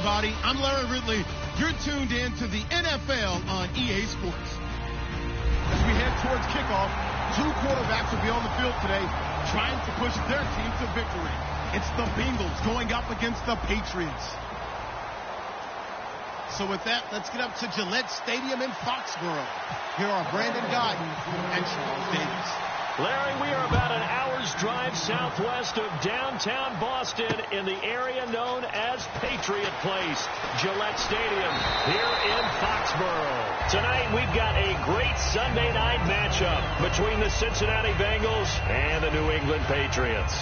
everybody. I'm Larry Ridley. You're tuned in to the NFL on EA Sports. As we head towards kickoff, two quarterbacks will be on the field today trying to push their team to victory. It's the Bengals going up against the Patriots. So with that, let's get up to Gillette Stadium in Foxborough. Here are Brandon Godden and Charles Davis. Larry, we are about an hour's drive southwest of downtown Boston in the area known as Patriot Place, Gillette Stadium, here in Foxborough. Tonight, we've got a great Sunday night matchup between the Cincinnati Bengals and the New England Patriots.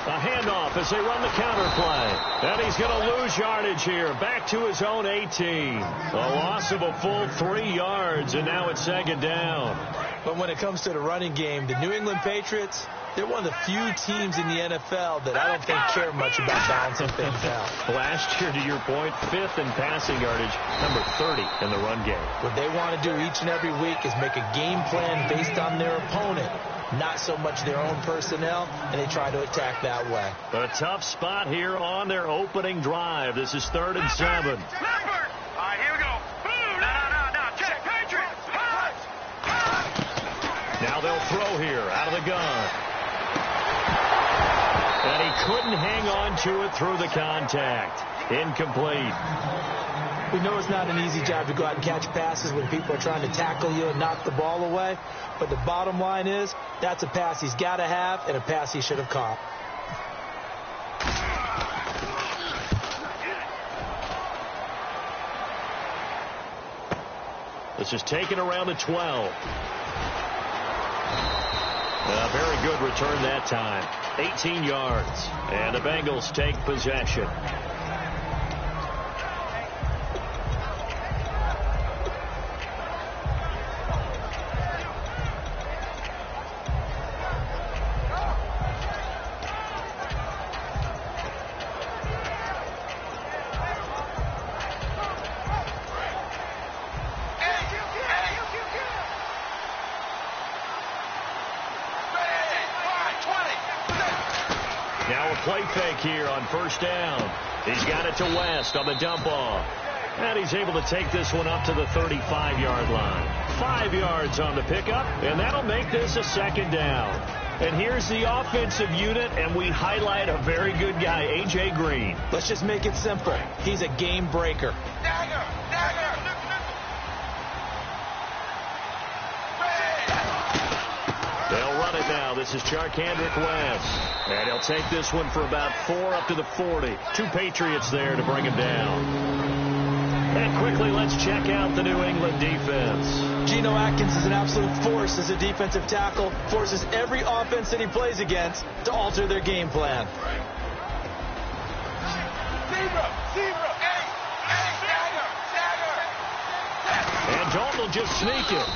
A handoff as they run the counter play. And he's going to lose yardage here. Back to his own 18. A loss of a full 3 yards, and now it's second down. But when it comes to the running game, the New England Patriots, they're one of the few teams in the NFL that I don't think care much about balancing things out. Last year, to your point, 5th in passing yardage, number 30 in the run game. What they want to do each and every week is make a game plan based on their opponent, not so much their own personnel, and they try to attack that way. A tough spot here on their opening drive. This is 3rd and 7. All right, here we go. Boom. No. Check. Patriots. Now they'll throw here out of the gun. And he couldn't hang on to it through the contact. Incomplete. We know it's not an easy job to go out and catch passes when people are trying to tackle you and knock the ball away. But the bottom line is, that's a pass he's got to have and a pass he should have caught. This is taken around the 12. A very good return that time. 18 yards. And the Bengals take possession. Now a play fake here on 1st down. He's got it to West on the dump off. And he's able to take this one up to the 35-yard line. 5 yards on the pickup, and that'll make this a 2nd down. And here's the offensive unit, and we highlight a very good guy, A.J. Green. Let's just make it simple. He's a game breaker. Dagger. They'll run it now. This is Charkandrick West. And he'll take this one for about 4 up to the 40. 2 Patriots there to bring him down. And quickly, let's check out the New England defense. Geno Atkins is an absolute force as a defensive tackle. Forces every offense that he plays against to alter their game plan. Zebra. And Dalton will just sneak it.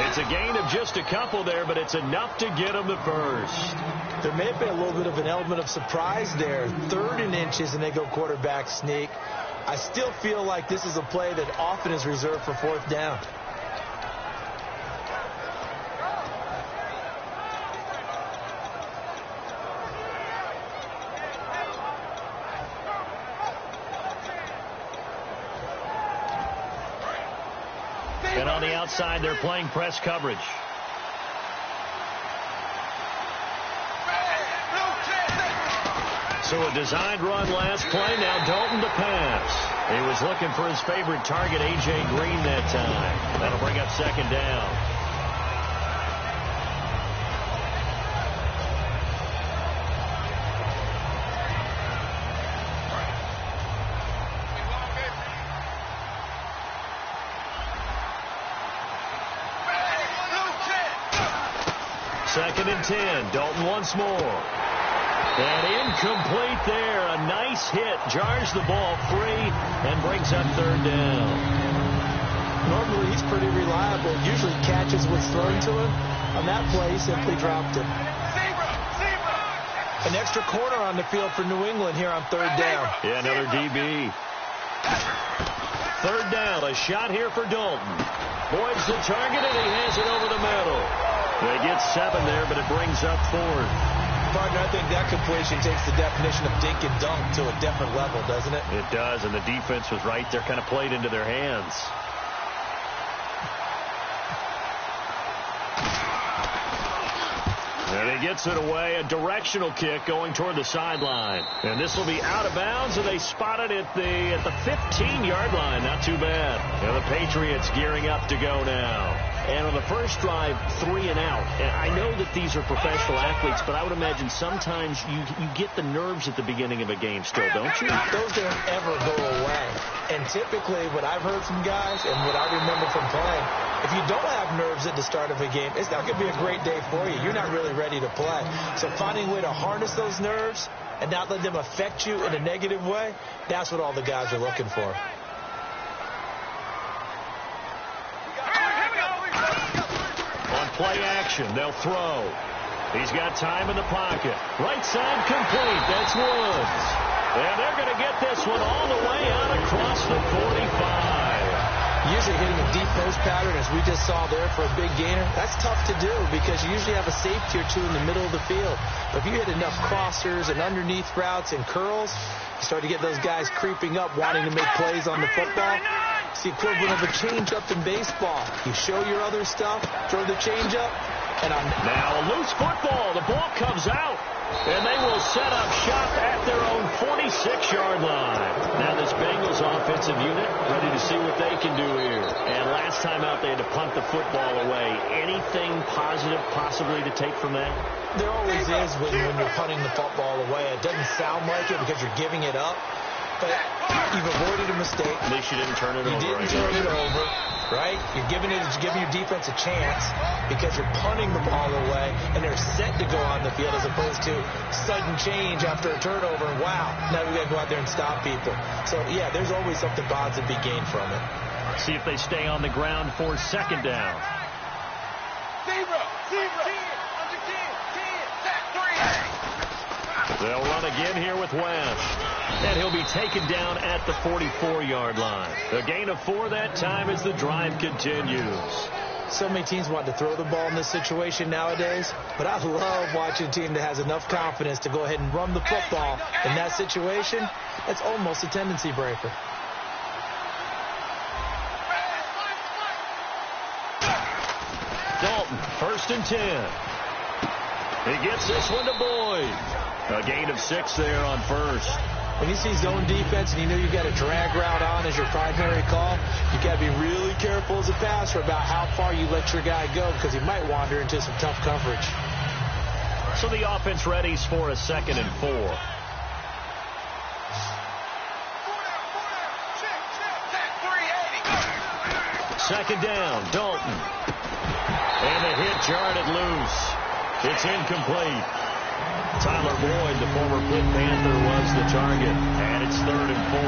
It's a gain of just a couple there, but it's enough to get him the first. There may have been a little bit of an element of surprise there. 3rd and inches, and they go quarterback sneak. I still feel like this is a play that often is reserved for 4th down. And on the outside, they're playing press coverage. So a designed run last play. Now Dalton to pass. He was looking for his favorite target, A.J. Green, that time. That'll bring up 2nd down. Second and 10. Dalton once more. And incomplete there. A nice hit. Jars the ball free and brings up 3rd down. Normally, he's pretty reliable. Usually catches what's thrown to him. On that play, he simply dropped it. An extra corner on the field for New England here on 3rd down. Yeah, another DB. 3rd down. A shot here for Dalton. Boyd's the target, and he has it over the middle. They get 7 there, but it brings up 4th. Partner, I think that completion takes the definition of dink and dunk to a different level, doesn't it? It does, and the defense was right there, kind of played into their hands. And he gets it away, a directional kick going toward the sideline. And this will be out of bounds, and they spot it at the 15-yard line. Not too bad. And the Patriots gearing up to go now. And on the first drive, 3 and out. And I know that these are professional athletes, but I would imagine sometimes you get the nerves at the beginning of a game still, don't you? Those don't ever go away. And typically, what I've heard from guys and what I remember from playing, if you don't have nerves at the start of a game, it's not going to be a great day for you. You're not really ready to play. So finding a way to harness those nerves and not let them affect you in a negative way, that's what all the guys are looking for. Play action. They'll throw. He's got time in the pocket. Right side complete. That's Woods. And they're going to get this one all the way out across the 45. Usually hitting a deep post pattern, as we just saw there for a big gainer, that's tough to do because you usually have a safety or two in the middle of the field. But if you hit enough crossers and underneath routes and curls, you start to get those guys creeping up, wanting to make plays on the football. It's the equivalent of a change-up in baseball. You show your other stuff, throw the change-up, and now a loose football. The ball comes out, and they will set up shop at their own 46-yard line. Now this Bengals offensive unit ready to see what they can do here. And last time out, they had to punt the football away. Anything positive possibly to take from that? There always is when you're punting the football away. It doesn't sound like it because you're giving it up. But you've avoided a mistake. At least you didn't turn it over. You didn't turn it over, right? You're giving your defense a chance because you're punting the ball away, and they're set to go on the field as opposed to sudden change after a turnover. And wow, now we got to go out there and stop people. So, yeah, there's always something positive to be gained from it. See if they stay on the ground for 2nd down. 0, 10, under 10, 10, 3. They'll run again here with West. And he'll be taken down at the 44-yard line. A gain of 4 that time as the drive continues. So many teams want to throw the ball in this situation nowadays, but I love watching a team that has enough confidence to go ahead and run the football in that situation. That's almost a tendency breaker. Dalton, 1st and 10. He gets this one to Boyd. A gain of 6 there on 1st. When you see zone defense and you know you've got a drag route on as your primary call, you got to be really careful as a passer about how far you let your guy go because he might wander into some tough coverage. So the offense readies for a 2nd and 4. Second down, Dalton. And the hit jarred it loose. It's incomplete. Tyler Boyd, the former Pitt Panther, was the target. And it's 3rd and 4.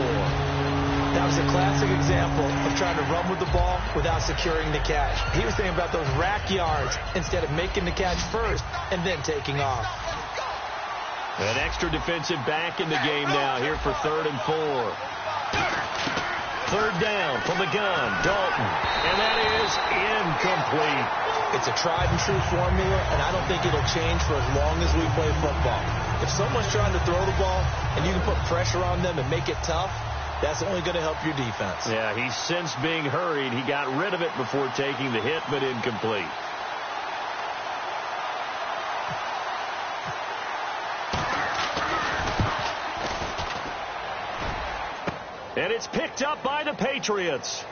That was a classic example of trying to run with the ball without securing the catch. He was thinking about those rack yards instead of making the catch first and then taking off. An extra defensive back in the game now here for 3rd and 4. 3rd down from the gun, Dalton. And that is incomplete. It's a tried-and-true formula, and I don't think it'll change for as long as we play football. If someone's trying to throw the ball and you can put pressure on them and make it tough, that's only going to help your defense. Yeah, he's since being hurried. He got rid of it before taking the hit, but incomplete. And it's picked up by the Patriots.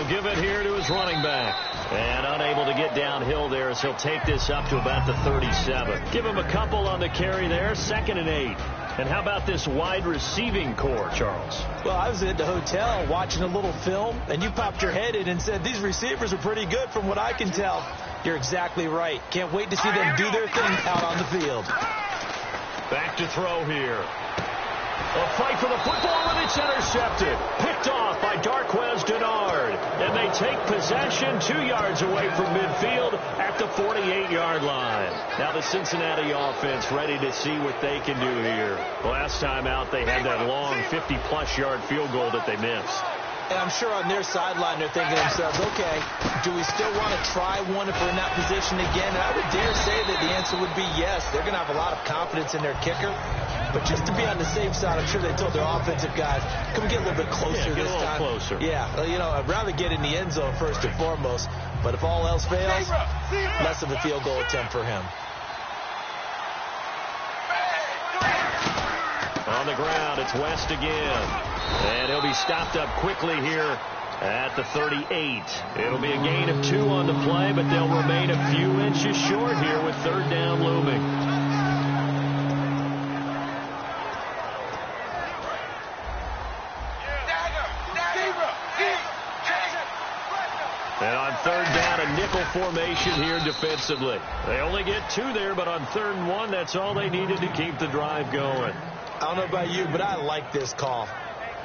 give it here to his running back. And unable to get downhill there as he'll take this up to about the 37. Give him a couple on the carry there, 2nd and 8. And how about this wide receiving core, Charles? Well, I was at the hotel watching a little film, and you popped your head in and said, these receivers are pretty good from what I can tell. You're exactly right. Can't wait to see them do their thing out on the field. Back to throw here. A fight for the football, and it's intercepted. Picked off by Darquez Denard. And they take possession 2 yards away from midfield at the 48-yard line. Now the Cincinnati offense ready to see what they can do here. Last time out, they had that long 50-plus yard field goal that they missed. And I'm sure on their sideline they're thinking to themselves, okay, do we still want to try one if we're in that position again? And I would dare say that the answer would be yes. They're going to have a lot of confidence in their kicker. But just to be on the safe side, I'm sure they told their offensive guys, can we get a little bit closer this time? Closer. Yeah, well, you know, I'd rather get in the end zone first and foremost. But if all else fails, less of a field goal attempt for him. On the ground, it's West again. And he'll be stopped up quickly here at the 38. It'll be a gain of 2 on the play, but they'll remain a few inches short here with 3rd down looming. And on 3rd down, a nickel formation here defensively. They only get 2 there, but on 3rd and 1, that's all they needed to keep the drive going. I don't know about you, but I like this call.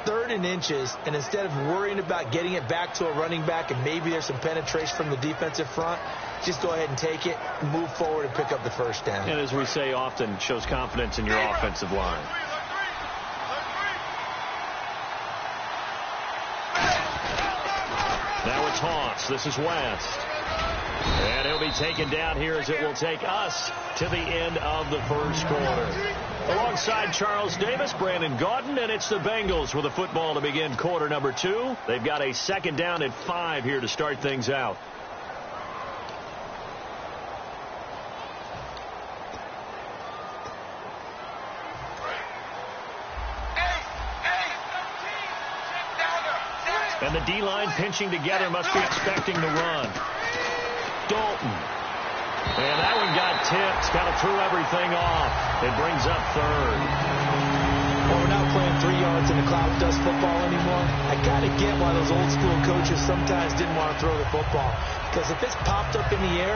3rd and inches, and instead of worrying about getting it back to a running back and maybe there's some penetration from the defensive front, just go ahead and take it, move forward, and pick up the 1st down. And as we say often, shows confidence in your offensive line. Now it's Haas. This is West. And he'll be taken down here as it will take us to the end of the 1st quarter. Alongside Charles Davis, Brandon Gaudin, and it's the Bengals with the football to begin quarter number 2. They've got a 2nd down and 5 here to start things out. And the D-line pinching together, must be expecting the run. Dalton. And that one got tipped. Kind of threw everything off. It brings up 3rd. Well, we're not playing 3 yards in the cloud dust football anymore. I kind of get why those old school coaches sometimes didn't want to throw the football. Because if it's popped up in the air,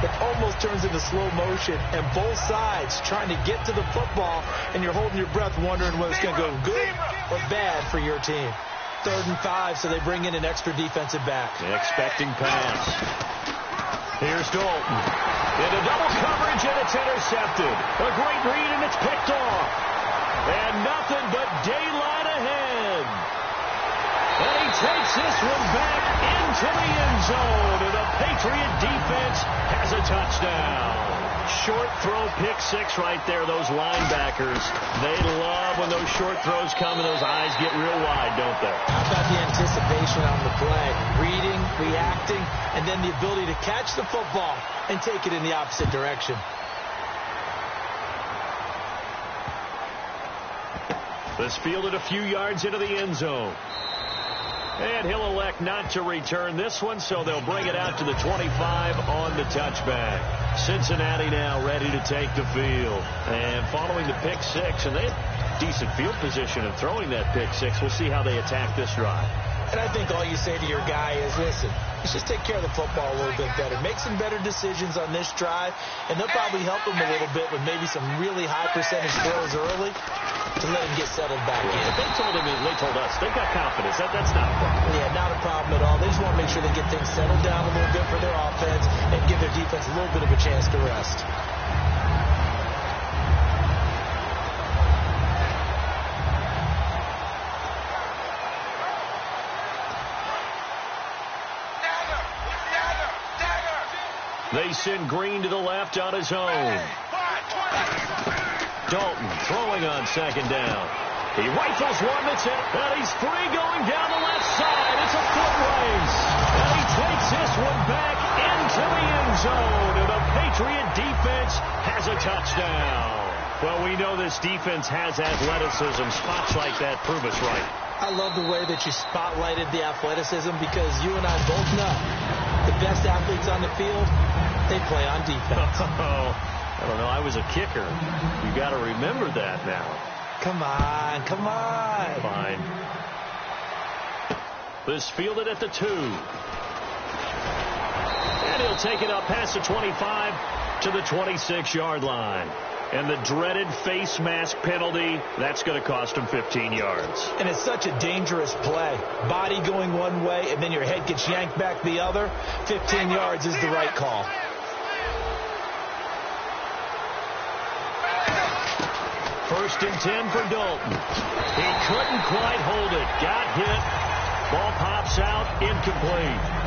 it almost turns into slow motion. And both sides trying to get to the football, and you're holding your breath wondering whether it's going to go good or bad for your team. 3rd and 5, so they bring in an extra defensive back. Expecting pass. Here's Dalton. Into double coverage, and it's intercepted. A great read, and it's picked off. And nothing but daylight ahead. And he takes this one back into the end zone. And the Patriot defense has a touchdown. Short throw, pick 6 right there. Those linebackers, they love when those short throws come and those eyes get real wide, don't they? How about the anticipation on the play? Reading, reacting, and then the ability to catch the football and take it in the opposite direction. This fielded a few yards into the end zone. And he'll elect not to return this one, so they'll bring it out to the 25 on the touchback. Cincinnati now ready to take the field. And following the pick 6, and they have decent field position of throwing that pick 6. We'll see how they attack this drive. And I think all you say to your guy is, listen, let's just take care of the football a little bit better. Make some better decisions on this drive, and they'll probably help him a little bit with maybe some really high percentage throws early to let him get settled back in. They told him, and they told us, they've got confidence. That's not a problem. Yeah, not a problem at all. They just want to make sure they get things settled down a little bit for their offense and give their defense a little bit of a chance to rest. They send Green to the left on his own. Dalton throwing on 2nd down. He rifles one that's it, and he's free going down the left side. It's a foot race. And he takes this one back into the end zone. And the Patriot defense has a touchdown. Well, we know this defense has athleticism. Spots like that prove us right. I love the way that you spotlighted the athleticism because you and I both know the best athletes on the field, they play on defense. Oh, I don't know. I was a kicker. You got to remember that now. Come on, come on. Fine. This fielded at the 2. And he'll take it up past the 25 to the 26-yard line. And the dreaded face mask penalty, that's going to cost him 15 yards. And it's such a dangerous play. Body going one way, and then your head gets yanked back the other. 15 yards is the right call. First and 10 for Dalton. He couldn't quite hold it. Got hit. Ball pops out, incomplete.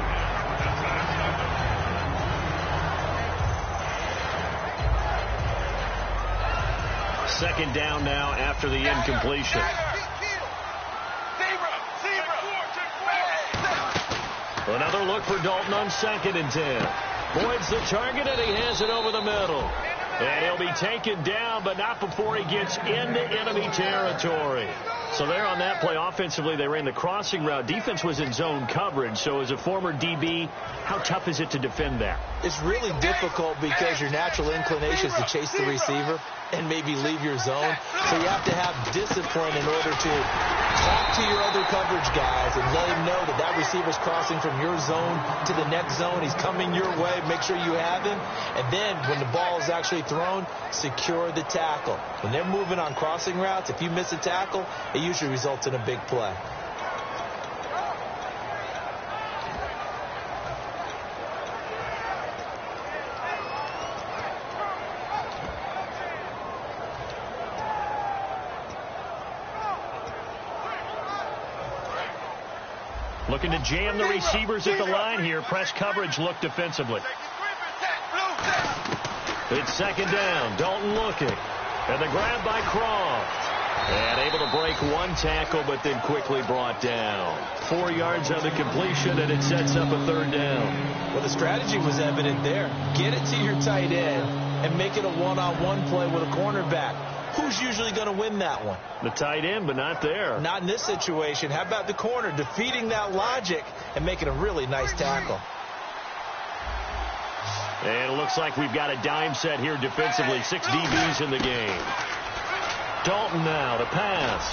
Second down now after the incompletion. Another look for Dalton on 2nd and 10. Boyd's the target, and he has it over the middle. And he'll be taken down, but not before he gets into enemy territory. So there on that play, offensively, they ran the crossing route. Defense was in zone coverage. So as a former DB, how tough is it to defend that? It's really difficult because your natural inclination is to chase the receiver and maybe leave your zone. So you have to have discipline in order to talk to your other coverage guys and let him know that that receiver's crossing from your zone to the next zone. He's coming your way. Make sure you have him. And then when the ball is actually thrown, secure the tackle. When they're moving on crossing routes, if you miss a tackle, it usually results in a big play. Looking to jam the receivers at the line here. Press coverage look defensively. It's second down. Dalton looking. And the grab by Croft. And able to break one tackle, but then quickly brought down. 4 yards on the completion, and it sets up a third down. Well, the strategy was evident there. Get it to your tight end and make it a one-on-one play with a cornerback. Who's usually going to win that one? The tight end, but not there. Not in this situation. How about the corner defeating that logic and making a really nice tackle? And it looks like we've got a dime set here defensively. 6 DBs in the game. Dalton now to pass.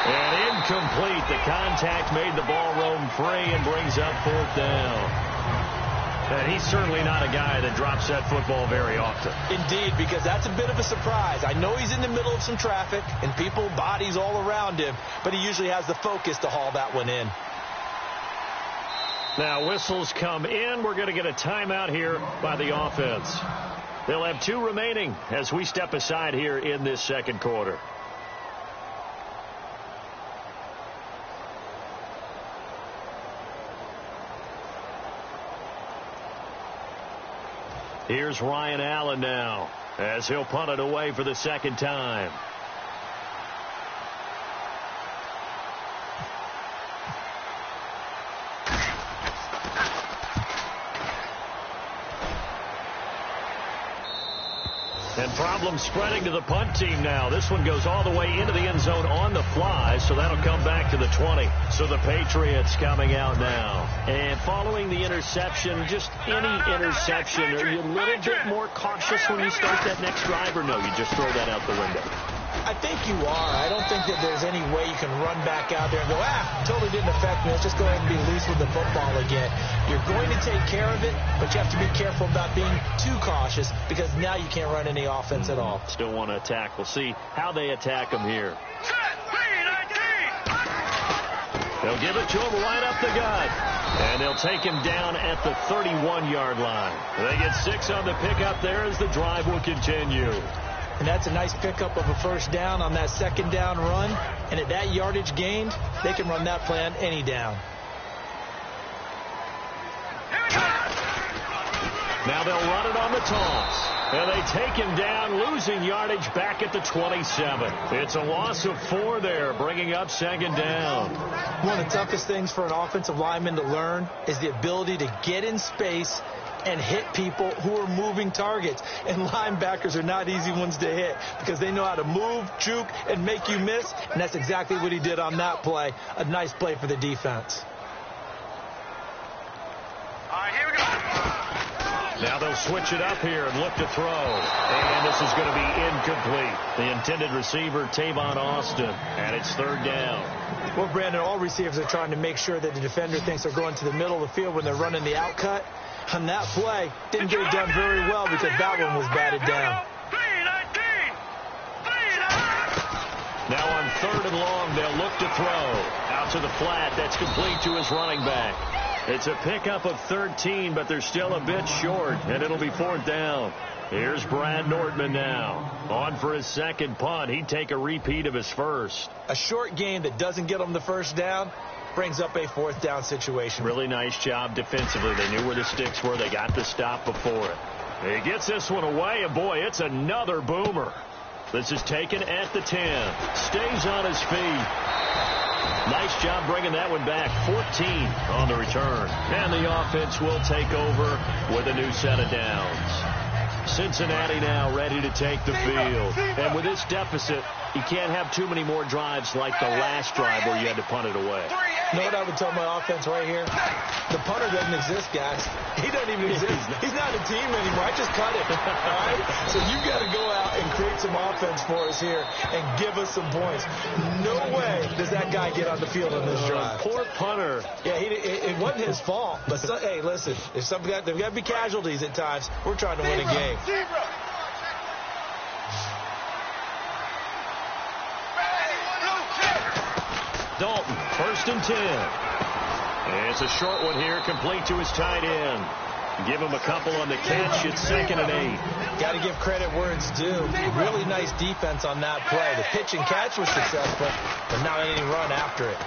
And incomplete. The contact made the ball roam free and brings up 4th down. And he's certainly not a guy that drops that football very often. Indeed, because that's a bit of a surprise. I know he's in the middle of some traffic and people, bodies all around him, but he usually has the focus to haul that one in. Now whistles come in. We're going to get a timeout here by the offense. They'll have 2 remaining as we step aside here in this second quarter. Here's Ryan Allen now as he'll punt it away for the second time. And problems spreading to the punt team now. This one goes all the way into the end zone on the fly, so that'll come back to the 20. So the Patriots coming out now. And following the interception, just any interception, are you a little bit more cautious when you start that next drive, or no, you just throw that out the window? I think you are. I don't think that there's any way you can run back out there and go, totally didn't affect me. Let's just go ahead and be loose with the football again. You're going to take care of it, but you have to be careful about being too cautious because now you can't run any offense at all. Still want to attack. We'll see how they attack him here. They'll give it to him right up the gut. And they'll take him down at the 31-yard line. They get 6 on the pickup there as the drive will continue. And that's a nice pickup of a first down on that second down run. And at that yardage gained, they can run that play on any down. Now they'll run it on the toss. And they take him down, losing yardage back at the 27. It's a loss of 4 there, bringing up second down. One of the toughest things for an offensive lineman to learn is the ability to get in space and hit people who are moving targets. And linebackers are not easy ones to hit because they know how to move, juke, and make you miss. And that's exactly what he did on that play. A nice play for the defense. All right, here we go. Now they'll switch it up here and look to throw. And this is going to be incomplete. The intended receiver, Tavon Austin, and it's third down. Well, Brandon, all receivers are trying to make sure that the defender thinks they're going to the middle of the field when they're running the out cut. On that play, didn't get it done very well because that one was batted down. Now on third and long, they'll look to throw. Out to the flat. That's complete to his running back. It's a pickup of 13, but they're still a bit short, and it'll be fourth down. Here's Brad Nordman now. On for his second punt. He'd take a repeat of his first. A short game that doesn't get him the first down brings up a fourth down situation. Really nice job defensively. They knew where the sticks were. They got the stop before it. He gets this one away, and boy, it's another boomer. This is taken at the 10. Stays on his feet. Nice job bringing that one back. 14 on the return. And the offense will take over with a new set of downs. Cincinnati now ready to take the field. And with this deficit, you can't have too many more drives like the last drive where you had to punt it away. You know what I would tell my offense right here? The punter doesn't exist, guys. He doesn't even exist. He's not a team anymore. I just cut it. All right? So you got to go out and create some offense for us here and give us some points. No way does that guy get on the field on this drive. Poor punter. Yeah, it wasn't his fault. But, hey, listen, if there's got to be casualties at times. We're trying to win a game. Dalton, first and 10. And it's a short one here, complete to his tight end. Give him a couple on the catch. It's 2nd and 8. Got to give credit where it's due. Really nice defense on that play. The pitch and catch was successful, but not any run after it.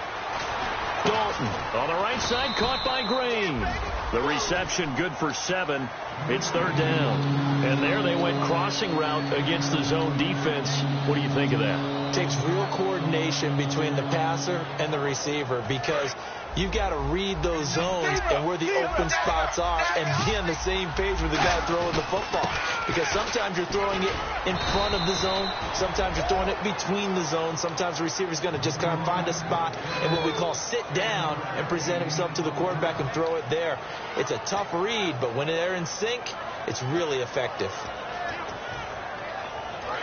Dalton on the right side, caught by Green. The reception good for 7. It's third down. And there they went crossing route against the zone defense. What do you think of that? Takes real coordination between the passer and the receiver because you've got to read those zones and where the open spots are and be on the same page with the guy throwing the football. Because sometimes you're throwing it in front of the zone. Sometimes you're throwing it between the zones. Sometimes the receiver's going to just kind of find a spot and what we call sit down and present himself to the quarterback and throw it there. It's a tough read, but when they're in sync, it's really effective.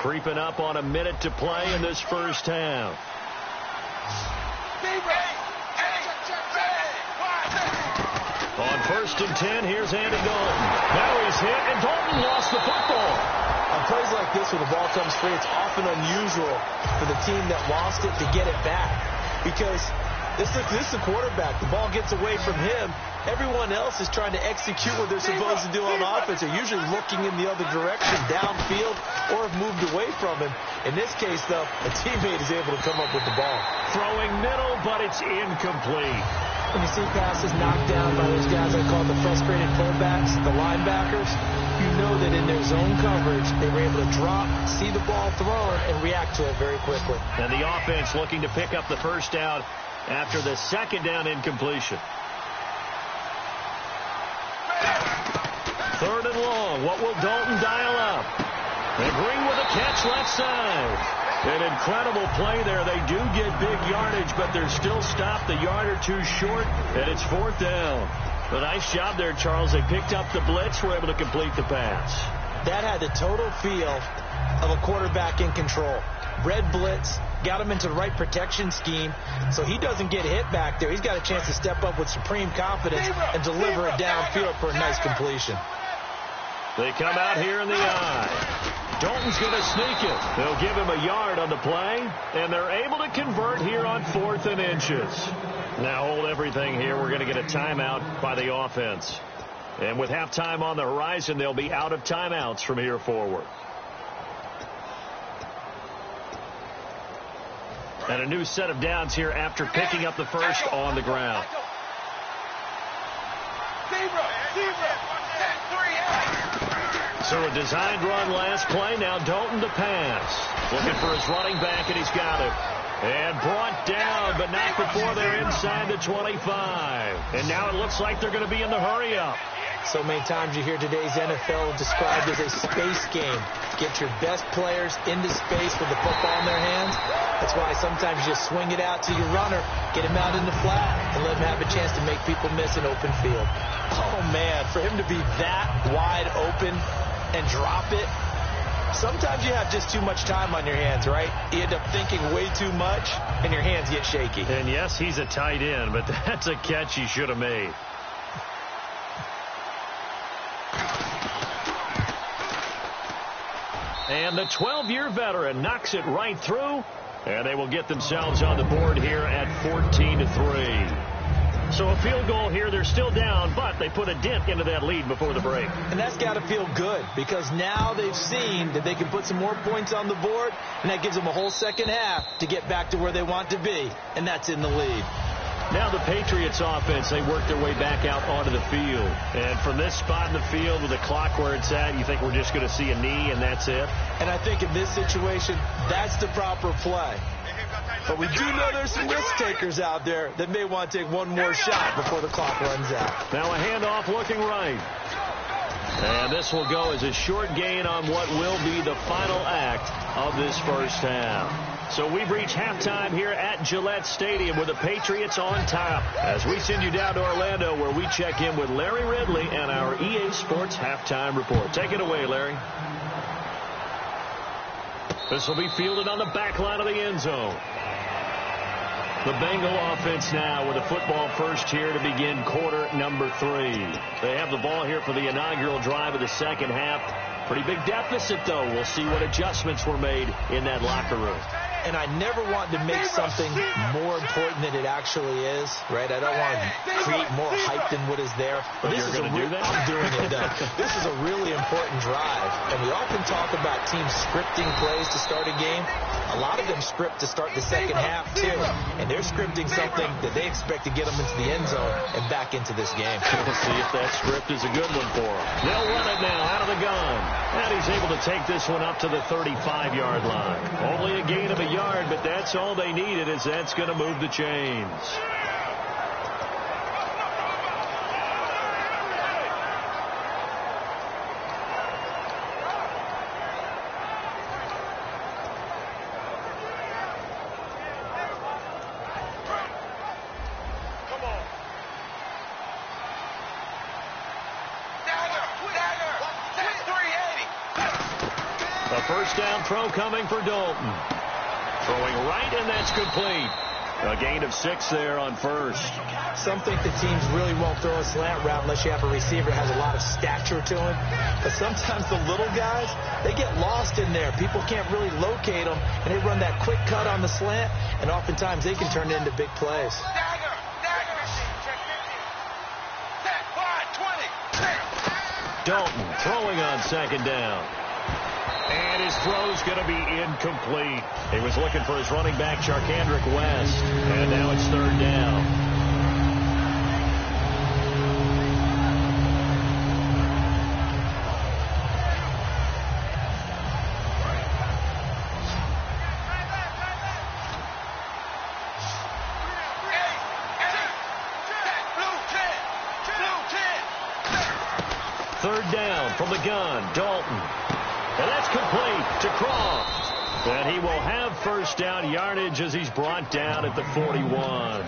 Creeping up on a minute to play in this first half. On first and 10, here's Andy Dalton. Now he's hit, and Dalton lost the football. On plays like this, where the ball comes free, it's often unusual for the team that lost it to get it back. Because this is the quarterback. The ball gets away from him. Everyone else is trying to execute what they're supposed to do on offense. They're usually looking in the other direction, downfield, or have moved away from him. In this case, though, a teammate is able to come up with the ball. Throwing middle, but it's incomplete. When you see passes knocked down by those guys I call the frustrated fullbacks, the linebackers, you know that in their zone coverage, they were able to drop, see the ball thrown, and react to it very quickly. And the offense looking to pick up the first down after the second down incompletion. Third and long. What will Dalton dial up? And Green with a catch left side. An incredible play there. They do get big yardage, but they're still stopped a yard or two short, and it's fourth down. A nice job there, Charles. They picked up the blitz, were able to complete the pass. That had the total feel of a quarterback in control. Red blitz, got him into the right protection scheme, so he doesn't get hit back there. He's got a chance to step up with supreme confidence and deliver it downfield for a nice completion. They come out here in the eye. Dalton's going to sneak it. They'll give him a yard on the play, and they're able to convert here on 4th and inches. Now hold everything here. We're going to get a timeout by the offense. And with halftime on the horizon, they'll be out of timeouts from here forward. And a new set of downs here after picking up the first on the ground. So a designed run last play. Now Dalton to pass. Looking for his running back, and he's got it. And brought down, but not before they're inside the 25. And now it looks like they're going to be in the hurry-up. So many times you hear today's NFL described as a space game. Get your best players into space with the football in their hands. That's why sometimes you just swing it out to your runner, get him out in the flat, and let him have a chance to make people miss an open field. Oh, man, for him to be that wide open and drop it, sometimes you have just too much time on your hands, right? You end up thinking way too much, and your hands get shaky. And yes, he's a tight end, but that's a catch he should have made. And the 12-year veteran knocks it right through, and they will get themselves on the board here at 14-3. So a field goal here. They're still down, but they put a dent into that lead before the break. And that's got to feel good because now they've seen that they can put some more points on the board, and that gives them a whole second half to get back to where they want to be, and that's in the lead. Now the Patriots offense, they work their way back out onto the field. And from this spot in the field with the clock where it's at, you think we're just going to see a knee and that's it? And I think in this situation, that's the proper play. But we do know there's some risk takers out there that may want to take one more shot before the clock runs out. Now a handoff looking right. And this will go as a short gain on what will be the final act of this first half. So we've reached halftime here at Gillette Stadium with the Patriots on top. As we send you down to Orlando where we check in with Larry Ridley and our EA Sports Halftime Report. Take it away, Larry. This will be fielded on the back line of the end zone. The Bengal offense now with a football first here to begin quarter number 3. They have the ball here for the inaugural drive of the second half. Pretty big deficit, though. We'll see what adjustments were made in that locker room. And I never want to make something more important than it actually is, right? I don't want to create more hype than what is there. But you're going to do that? I'm doing it, though. This is a really important drive. And we often talk about teams scripting plays to start a game. A lot of them script to start the second half, too. And they're scripting something that they expect to get them into the end zone and back into this game. We'll see if that script is a good one for them. They'll run it now out of the gun. And he's able to take this one up to the 35-yard line. Only a gain of a yard, but that's all they needed, as that's going to move the chains. First down throw coming for Dalton. Throwing right, and that's complete. A gain of 6 there on first. Some think the teams really won't throw a slant route unless you have a receiver that has a lot of stature to him. But sometimes the little guys, they get lost in there. People can't really locate them, and they run that quick cut on the slant, and oftentimes they can turn it into big plays. Dalton throwing on second down. And his throw's going to be incomplete. He was looking for his running back, Charkandrick West. And now it's third down. Third down from the gun, Dalton. And that's complete to Croft. And he will have first down yardage as he's brought down at the 41.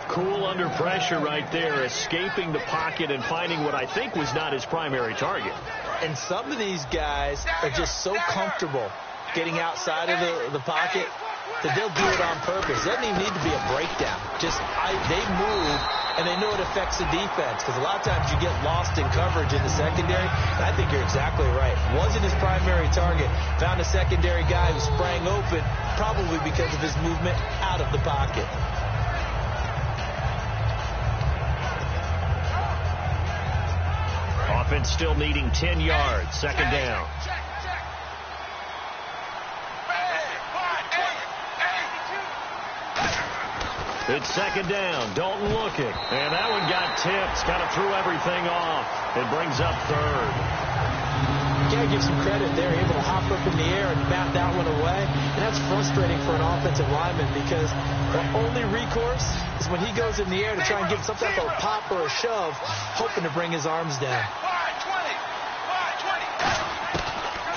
Cool under pressure right there, escaping the pocket and finding what I think was not his primary target. And some of these guys are just so comfortable getting outside of the pocket that they'll do it on purpose. It doesn't even need to be a breakdown. They move, and they know it affects the defense, because a lot of times you get lost in coverage in the secondary, and I think you're exactly right. Wasn't his primary target. Found a secondary guy who sprang open, probably because of his movement out of the pocket. Offense still needing 10 yards. Second down. It's second down. Dalton looking. And that one got tipped. Kind of threw everything off. It brings up third. You got to give some credit there. Able to hop up in the air and bat that one away. And that's frustrating for an offensive lineman because the only recourse is when he goes in the air to try and give some type of a pop or a shove, hoping to bring his arms down.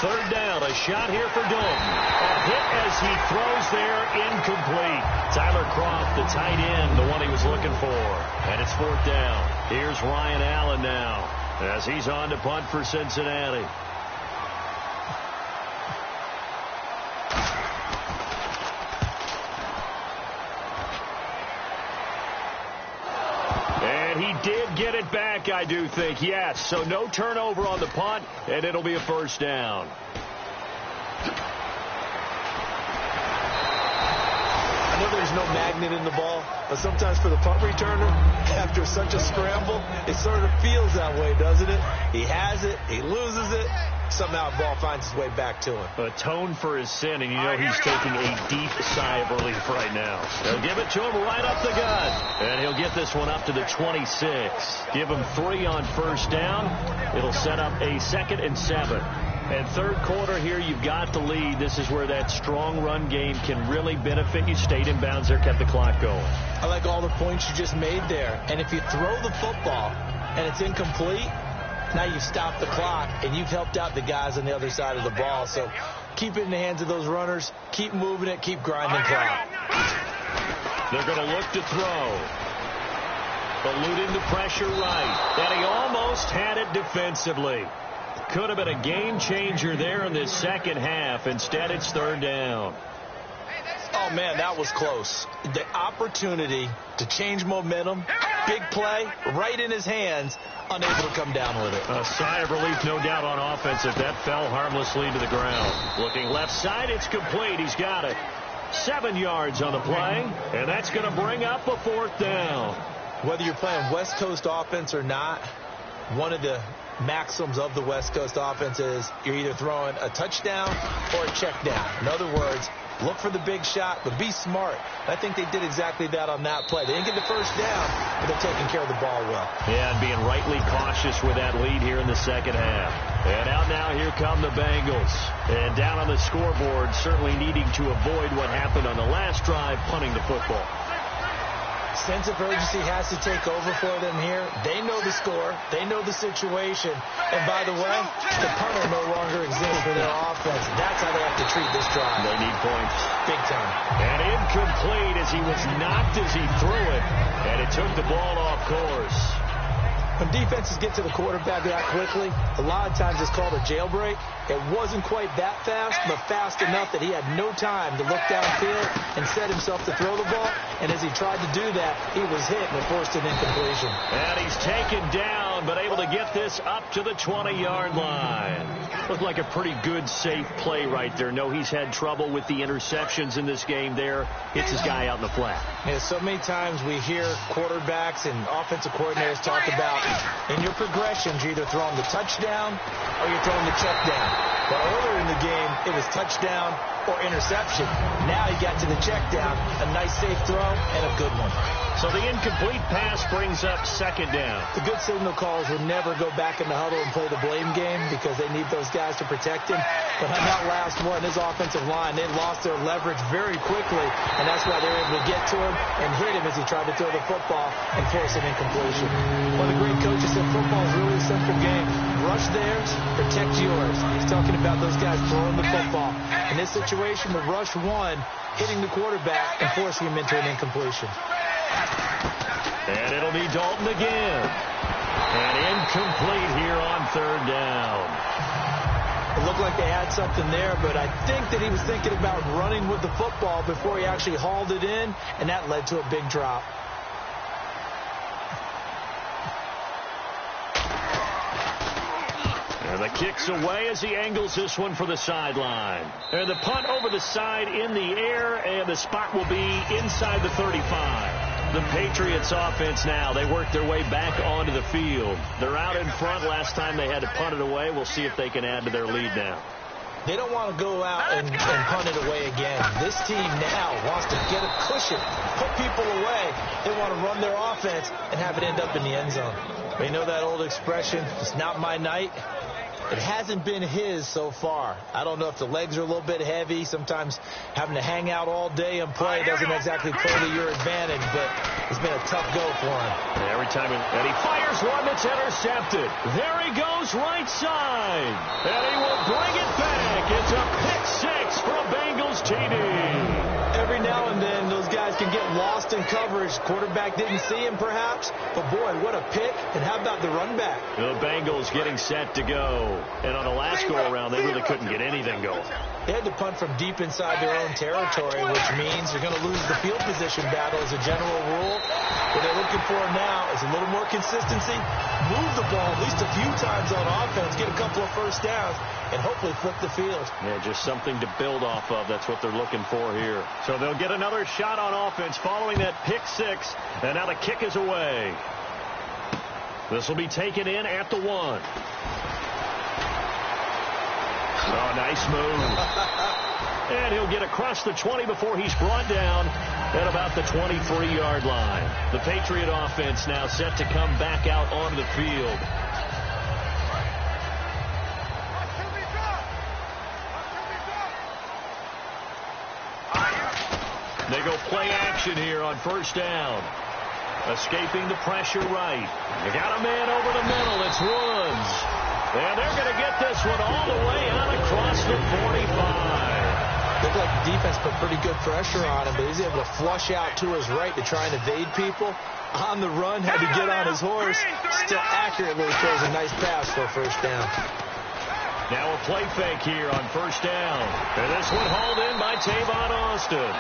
3rd down, a shot here for Dalton. A hit as he throws there, incomplete. Tyler Croft, the tight end, the one he was looking for. And it's 4th down. Here's Ryan Allen now as he's on to punt for Cincinnati. And he did get it back, I do think, yes. So no turnover on the punt, and it'll be a 1st down. I know there's no magnet in the ball, but sometimes for the punt returner, after such a scramble, it sort of feels that way, doesn't it? He has it, he loses it, somehow the ball finds its way back to him. Atone for his sin, and you know he's taking a deep sigh of relief right now. They'll give it to him right up the gut, and he'll get this one up to the 26. Give him 3 on 1st down. It'll set up a 2nd and 7. And 3rd quarter here, you've got the lead. This is where that strong run game can really benefit you. Stayed in bounds there, kept the clock going. I like all the points you just made there. And if you throw the football and it's incomplete, now you've stopped the clock and you've helped out the guys on the other side of the ball. So keep it in the hands of those runners. Keep moving it. Keep grinding clock. They're going to look to throw. Eluding the pressure right. And he almost had it defensively. Could have been a game changer there in this 2nd half. Instead, it's 3rd down. Oh, man, that was close. The opportunity to change momentum, big play, right in his hands, unable to come down with it. A sigh of relief, no doubt, on offense if that fell harmlessly to the ground. Looking left side, it's complete. He's got it. 7 yards on the play, and that's going to bring up a 4th down. Whether you're playing West Coast offense or not, one of the maxims of the West Coast offense is you're either throwing a touchdown or a check down. In other words, look for the big shot, but be smart. I think they did exactly that on that play. They didn't get the 1st down, but they're taking care of the ball well. Yeah, and being rightly cautious with that lead here in the 2nd half. And out now, here come the Bengals. And down on the scoreboard, certainly needing to avoid what happened on the last drive, punting the football. Sense of urgency has to take over for them here. They know the score. They know the situation. And by the way, the punter no longer exists for their offense. That's how they have to treat this drive. They need points. Big time. And incomplete as he was knocked as he threw it. And it took the ball off course. When defenses get to the quarterback that quickly, a lot of times it's called a jailbreak. It wasn't quite that fast, but fast enough that he had no time to look downfield and set himself to throw the ball. And as he tried to do that, he was hit and forced an incompletion. And he's taken down, but able to get this up to the 20-yard line. Looked like a pretty good, safe play right there. No, he's had trouble with the interceptions in this game there. Hits his guy out in the flat. Yeah, so many times we hear quarterbacks and offensive coordinators talk about in your progressions, you're either throwing the touchdown or you're throwing the check down. But earlier in the game, it was touchdown or interception. Now he got to the check down, a nice safe throw, and a good one. So the incomplete pass brings up 2nd down. The good signal callers would never go back in the huddle and play the blame game because they need those guys to protect him. But on that last one, his offensive line, they lost their leverage very quickly, and that's why they were able to get to him and hit him as he tried to throw the football and force an incompletion. One of the great coaches said football is really a simple game. Rush theirs, protect yours. He's talking about those guys throwing the football. In this situation, the rush one, hitting the quarterback and forcing him into an incompletion. And it'll be Dalton again. And incomplete here on 3rd down. It looked like they had something there, but I think that he was thinking about running with the football before he actually hauled it in, and that led to a big drop. And the kick's away as he angles this one for the sideline. And the punt over the side in the air, and the spot will be inside the 35. The Patriots offense now, they work their way back onto the field. They're out in front. Last time they had to punt it away. We'll see if they can add to their lead now. They don't want to go out and punt it away again. This team now wants to get a cushion, put people away. They want to run their offense and have it end up in the end zone. They know that old expression, it's not my night. It hasn't been his so far. I don't know if the legs are a little bit heavy. Sometimes having to hang out all day and play doesn't exactly play to your advantage, but it's been a tough go for him. Every time, and he fires one that's intercepted. There he goes right side. And he will bring it back. It's a pick six for a Bengals TD. Every now and then, those guys can get lost in coverage. Quarterback didn't see him, perhaps. But, boy, what a pick. And how about the run back? The Bengals getting set to go. And on the last go-around, they really couldn't get anything going. They had to punt from deep inside their own territory, which means they're going to lose the field position battle as a general rule. What they're looking for now is a little more consistency, move the ball at least a few times on offense, get a couple of first downs, and hopefully flip the field. Yeah, just something to build off of. That's what they're looking for here. So they'll get another shot on offense following that pick six, and now the kick is away. This will be taken in at the 1. Oh, nice move. And he'll get across the 20 before he's brought down at about the 23-yard line. The Patriot offense now set to come back out onto the field. They go play action here on first down. Escaping the pressure right. They got a man over the middle. It's Woods. And they're going to get this one all the way out across the 45. Looked like the defense put pretty good pressure on him, but he's able to flush out to his right to try and evade people. On the run, had to get on his horse. Still accurately throws a nice pass for a first down. Now a play fake here on first down. And this one hauled in by Tavon Austin.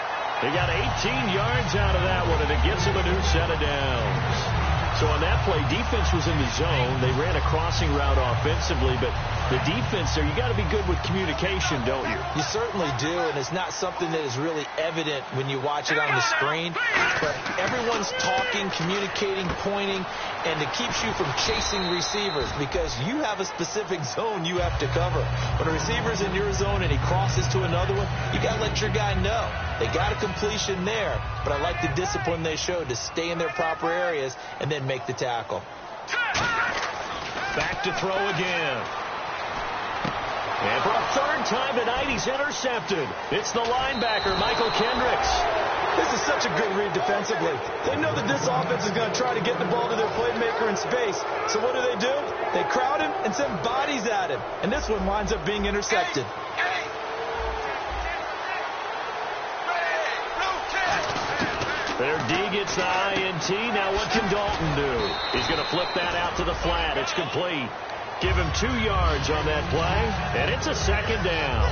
He got 18 yards out of that one, and it gives him a new set of downs. So on that play, defense was in the zone. They ran a crossing route offensively, but the defense there, you got to be good with communication, don't you? You certainly do, and it's not something that is really evident when you watch it on the screen. But everyone's talking, communicating, pointing, and it keeps you from chasing receivers because you have a specific zone you have to cover. When a receiver's in your zone and he crosses to another one, you got to let your guy know. They got a completion there, but I like the discipline they showed to stay in their proper areas and then make the tackle. Back to throw again. And for a third time tonight, he's intercepted. It's the linebacker, Michael Kendricks. This is such a good read defensively. They know that this offense is going to try to get the ball to their playmaker in space. So what do? They crowd him and send bodies at him. And this one winds up being intercepted. Their D gets the INT. Now what can Dalton do? He's going to flip that out to the flat. It's complete. Give him 2 yards on that play, and it's a second down.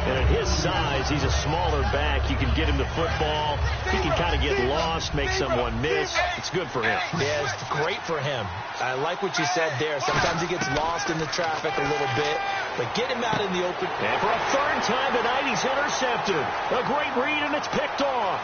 And at his size, he's a smaller back. You can get him the football. He can kind of get lost, make someone miss. It's good for him. Yeah, it's great for him. I like what you said there. Sometimes he gets lost in the traffic a little bit, but get him out in the open. And for a third time tonight, he's intercepted. A great read, and it's picked off.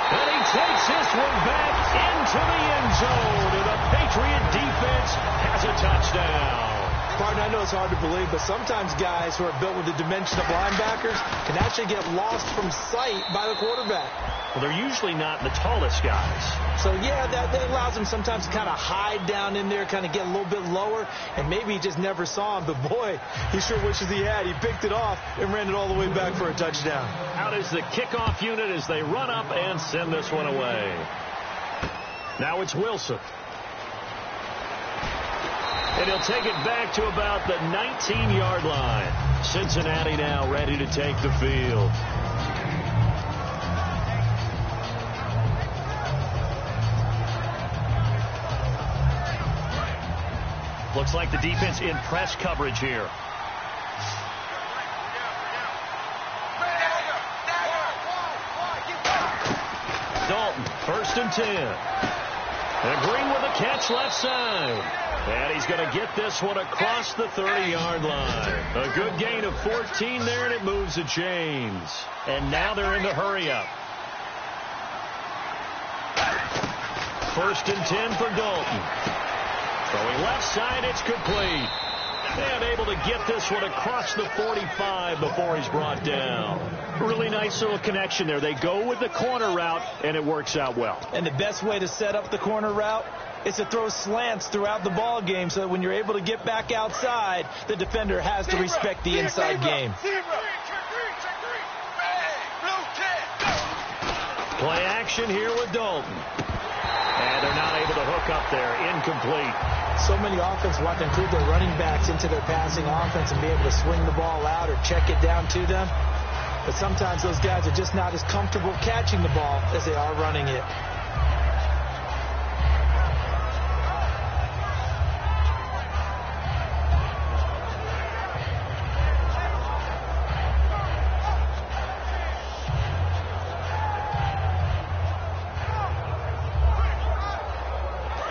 And he takes this one back into the end zone, and the Patriot defense has a touchdown. Pardon, I know it's hard to believe, but sometimes guys who are built with the dimension of linebackers can actually get lost from sight by the quarterback. Well, they're usually not the tallest guys. So, yeah, that allows them sometimes to kind of hide down in there, kind of get a little bit lower, and maybe he just never saw him. But, boy, he sure wishes he had. He picked it off and ran it all the way back for a touchdown. Out is the kickoff unit as they run up and send this one away. Now it's Wilson. And he'll take it back to about the 19-yard line. Cincinnati now ready to take the field. Looks like the defense in press coverage here. Dalton, 1st and 10. And Green with a catch left side. And he's going to get this one across the 30-yard line. A good gain of 14 there, and it moves the chains. And now they're in the hurry-up. 1st and 10 for Dalton. Throwing left side, it's complete. And able to get this one across the 45 before he's brought down. Really nice little connection there. They go with the corner route, and it works out well. And the best way to set up the corner route is to throw slants throughout the ball game so that when you're able to get back outside, the defender has to respect the inside game. Play action here with Dalton. And they're not able to hook up there. Incomplete. So many offenses want to include their running backs into their passing offense and be able to swing the ball out or check it down to them. But sometimes those guys are just not as comfortable catching the ball as they are running it.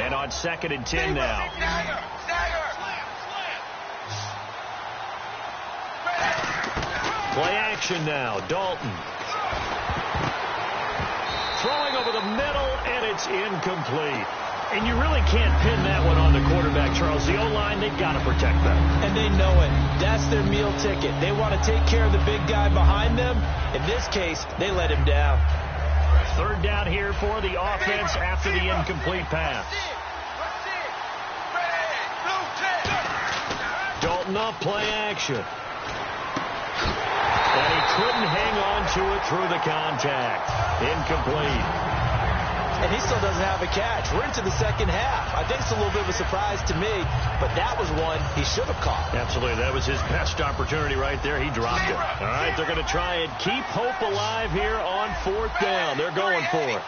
And on 2nd and 10 now. Play action now. Dalton. Throwing over the middle, and it's incomplete. And you really can't pin that one on the quarterback, Charles. The O-line, they've got to protect them. And they know it. That's their meal ticket. They want to take care of the big guy behind them. In this case, they let him down. 3rd down here for the offense after the incomplete pass. Dalton off play action. And he couldn't hang on to it through the contact. Incomplete. And he still doesn't have a catch. We're into the second half. I think it's a little bit of a surprise to me, but that was one he should have caught. Absolutely. That was his best opportunity right there. He dropped it. All right, they're going to try and keep hope alive here on 4th down. They're going for it.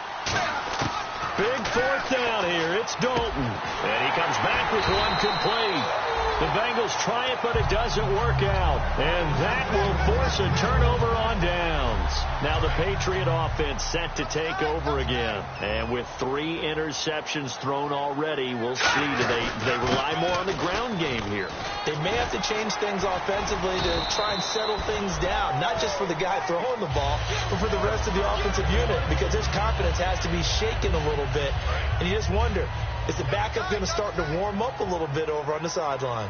Big 4th down here. It's Dalton. And he comes back with one complete. The Bengals try it, but it doesn't work out. And that will force a turnover on downs. Now the Patriot offense set to take over again. And with 3 interceptions thrown already, we'll see. Do they rely more on the ground game here? They may have to change things offensively to try and settle things down. Not just for the guy throwing the ball, but for the rest of the offensive unit. Because his confidence has to be shaken a little bit. And you just wonder, is the backup going to start to warm up a little bit over on the sideline?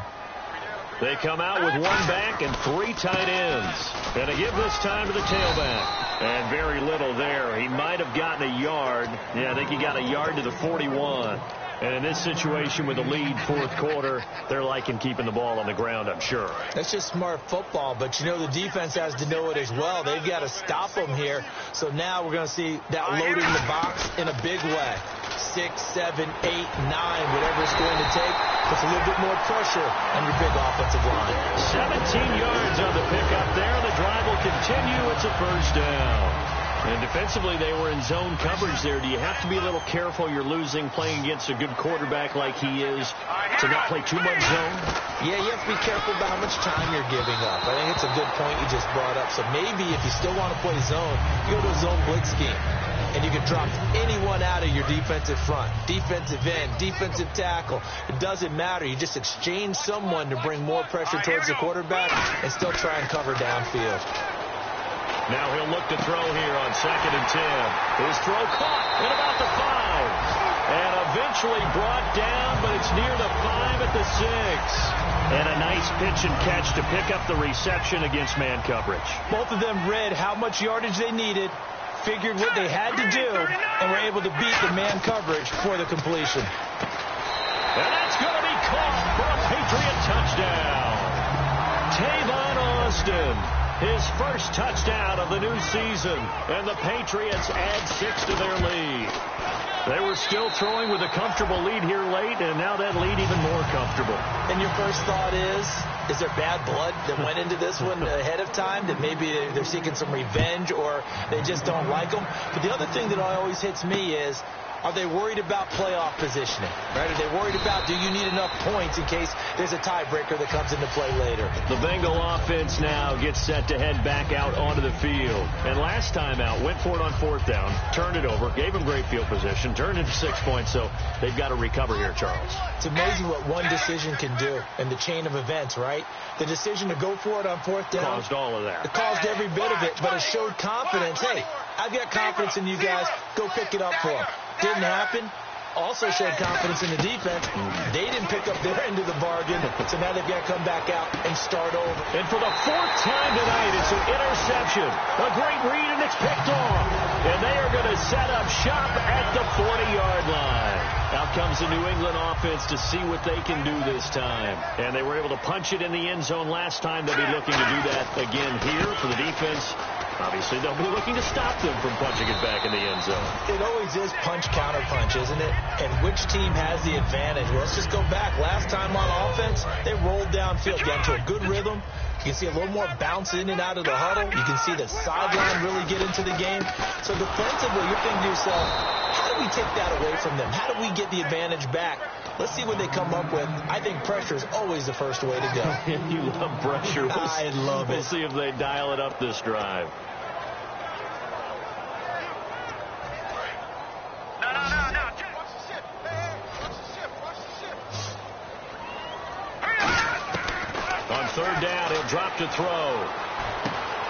They come out with 1 back and 3 tight ends. And they give this time to the tailback. And very little there. He might have gotten a yard. Yeah, I think he got a yard to the 41. And in this situation with a lead 4th quarter, they're liking keeping the ball on the ground, I'm sure. That's just smart football, but you know the defense has to know it as well. They've got to stop them here. So now we're going to see that loading the box in a big way. 6, 7, 8, 9, whatever it's going to take, puts a little bit more pressure on your big offensive line. 17 yards on the pickup there. The drive will continue. It's a 1st down. And defensively, they were in zone coverage there. Do you have to be a little careful? You're losing playing against a good quarterback like he is to not play too much zone? Yeah, you have to be careful about how much time you're giving up. I think it's a good point you just brought up. So maybe if you still want to play zone, you go to a zone blitz scheme. And you can drop anyone out of your defensive front, defensive end, defensive tackle. It doesn't matter. You just exchange someone to bring more pressure towards the quarterback and still try and cover downfield. Now he'll look to throw here on 2nd and 10. His throw caught at about the 5. And eventually brought down, but it's near the 5 at the 6. And a nice pitch and catch to pick up the reception against man coverage. Both of them read how much yardage they needed, figured what they had to do, and were able to beat the man coverage for the completion. And that's going to be caught for a Patriot touchdown. Tavon Austin, his first touchdown of the new season, and the Patriots add 6 to their lead. They were still throwing with a comfortable lead here late, and now that lead even more comfortable. And your first thought is there bad blood that went into this one ahead of time, that maybe they're seeking some revenge or they just don't like them? But the other thing that always hits me is, are they worried about playoff positioning? Right? Are they worried about, do you need enough points in case there's a tiebreaker that comes into play later? The Bengal offense now gets set to head back out onto the field. And last time out, went for it on 4th down, turned it over, gave them great field position, turned it to 6 points, so they've got to recover here, Charles. It's amazing what one decision can do in the chain of events, right? The decision to go for it on 4th down caused all of that. It caused every bit of it, but it showed confidence. Hey, I've got confidence in you guys. Go pick it up for them. Didn't happen. Also showed confidence in the defense. They didn't pick up their end of the bargain, so now they've got to come back out and start over. And for the 4th time tonight, it's an interception. A great read, and it's picked off. And they are going to set up shop at the 40-yard line. Out comes the New England offense to see what they can do this time. And they were able to punch it in the end zone last time. They'll be looking to do that again here for the defense. Obviously, they'll be looking to stop them from punching it back in the end zone. It always is punch-counter-punch, isn't it? And which team has the advantage? Well, let's just go back. Last time on offense, they rolled downfield, got into a good rhythm. You can see a little more bounce in and out of the huddle. You can see the sideline really get into the game. So defensively, you're thinking to yourself, how do we take that away from them? How do we get the advantage back? Let's see what they come up with. I think pressure is always the first way to go. You love pressure. I love it. We'll see if they dial it up this drive. On third down, he'll drop to throw.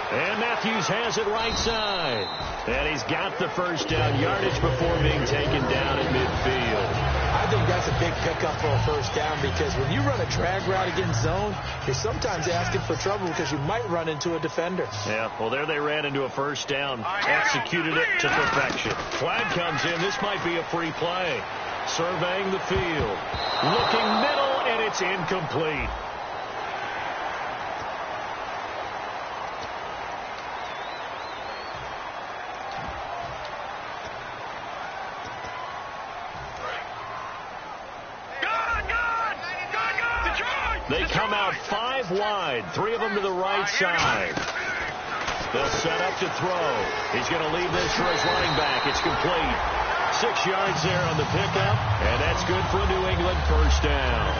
And Matthews has it right side. And he's got the first down yardage before being taken down at midfield. I think that's a big pickup for a first down because when you run a drag route against zone, you're sometimes asking for trouble because you might run into a defender. Yeah, well, there they ran into a first down. Executed it to perfection. Flag comes in. This might be a free play. Surveying the field. Looking middle, and it's incomplete. They come out 5 wide, 3 of them to the right side. They'll set up to throw. He's going to leave this for his running back. It's complete. 6 yards there on the pickup, and that's good for a New England first down.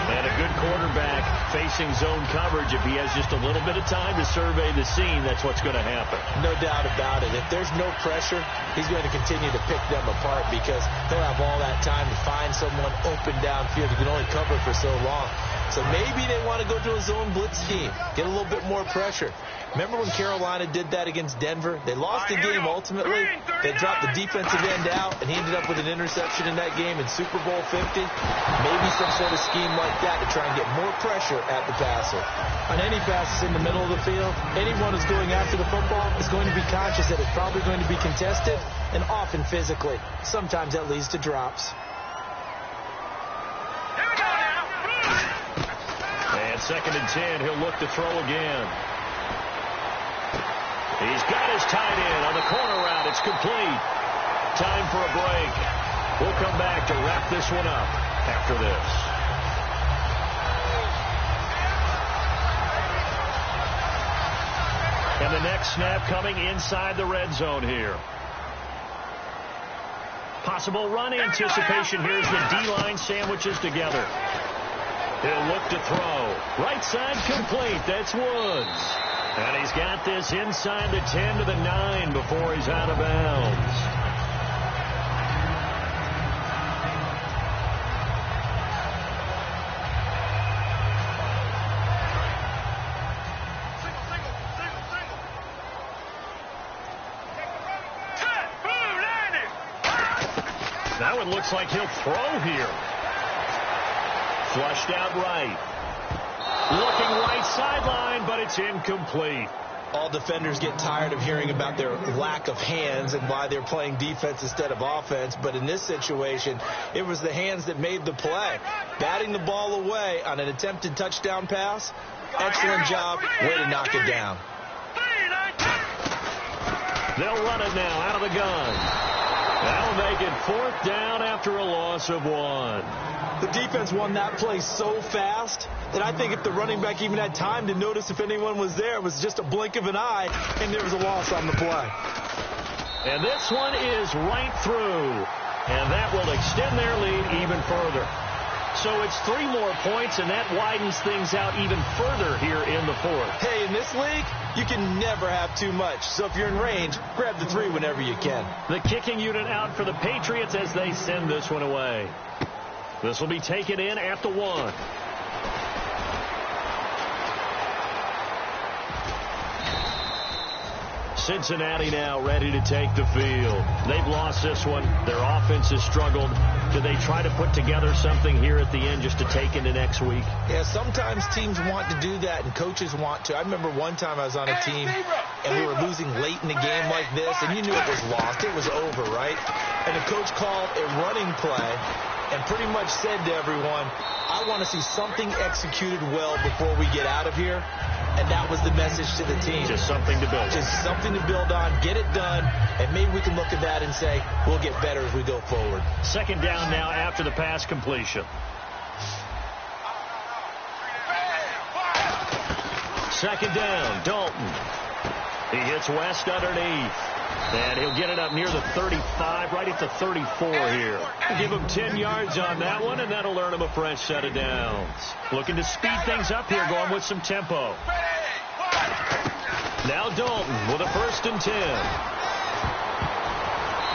And a good quarterback facing zone coverage. If he has just a little bit of time to survey the scene, that's what's going to happen. No doubt about it. If there's no pressure, he's going to continue to pick them apart because he'll have all that time to find someone open downfield. He can only cover for so long. So maybe they want to go to a zone blitz scheme, get a little bit more pressure. Remember when Carolina did that against Denver? They lost the game ultimately. They dropped the defensive end out, and he ended up with an interception in that game in Super Bowl 50. Maybe some sort of scheme like that to try and get more pressure at the passer. On any passes in the middle of the field, anyone who's going after the football is going to be conscious that it's probably going to be contested and often physically. Sometimes that leads to drops. And 2nd and 10, he'll look to throw again. He's got his tight end on the corner route. It's complete. Time for a break. We'll come back to wrap this one up after this. And the next snap coming inside the red zone here. Possible run anticipation. Here's the D-line sandwiches together. He'll look to throw. Right side complete. That's Woods. And he's got this inside the 10 to the 9 before he's out of bounds. Now it looks like he'll throw here. Flushed out right. Looking right sideline, but it's incomplete. All defenders get tired of hearing about their lack of hands and why they're playing defense instead of offense. But in this situation, it was the hands that made the play. Batting the ball away on an attempted touchdown pass. Excellent job. Way to knock it down. They'll run it now out of the gun. That'll make it 4th down after a loss of 1. The defense won that play so fast that I think if the running back even had time to notice if anyone was there, it was just a blink of an eye, and there was a loss on the play. And this one is right through, and that will extend their lead even further. So it's 3 more points, and that widens things out even further here in the 4th. Hey, in this league, you can never have too much. So if you're in range, grab the 3 whenever you can. The kicking unit out for the Patriots as they send this one away. This will be taken in at the 1. Cincinnati now ready to take the field. They've lost this one. Their offense has struggled. Do they try to put together something here at the end just to take into next week? Yeah, sometimes teams want to do that and coaches want to. I remember one time I was on a team and we were losing late in the game like this, and you knew it was lost. It was over, right? and the coach called a running play and pretty much said to everyone, I want to see something executed well before we get out of here. And that was the message to the team. Just something to build on. Just something to build on, get it done, and maybe we can look at that and say, we'll get better as we go forward. Second down now after the pass completion. Second down, Dalton. He hits West underneath. And he'll get it up near the 35, right at the 34 here. Give him 10 yards on that one, and that'll earn him a fresh set of downs. Looking to speed things up here, going with some tempo. Now Dalton with a 1st and 10.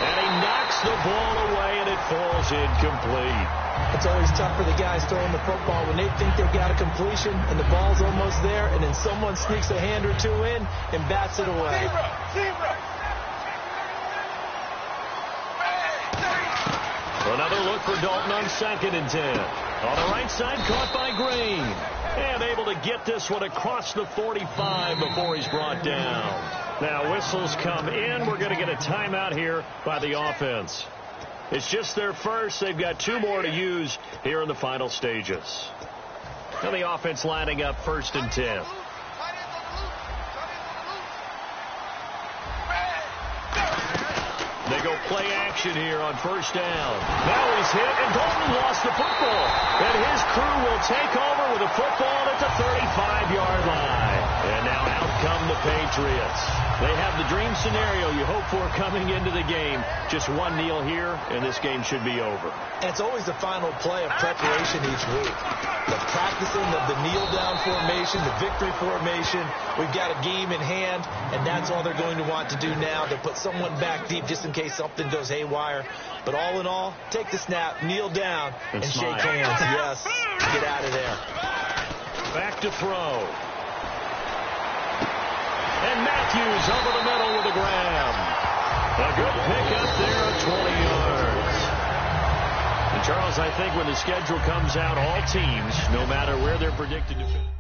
And he knocks the ball away, and it falls incomplete. It's always tough for the guys throwing the football when they think they've got a completion and the ball's almost there, and then someone sneaks a hand or two in and bats it away. Another look for Dalton on 2nd and 10. On the right side, caught by Green. And able to get this one across the 45 before he's brought down. Now whistles come in. We're going to get a timeout here by the offense. It's just their first. They've got 2 more to use here in the final stages. Now the offense lining up 1st and 10. They go play action here on 1st down. Now he's hit, and Dalton lost the football. And his crew will take over with a football at the 35-yard line. And now out come the Patriots. They have the dream scenario you hope for coming into the game. Just one kneel here, and this game should be over. And it's always the final play of preparation each week. The practicing of the kneel-down formation, the victory formation. We've got a game in hand, and that's all they're going to want to do now. They'll put someone back deep just in case something goes haywire. But all in all, take the snap, kneel down, and shake hands. Yes, get out of there. Back to throw. And Matthews over the middle with a grab. A good pickup there of 20 yards. And Charles, I think when the schedule comes out, all teams, no matter where they're predicted to finish.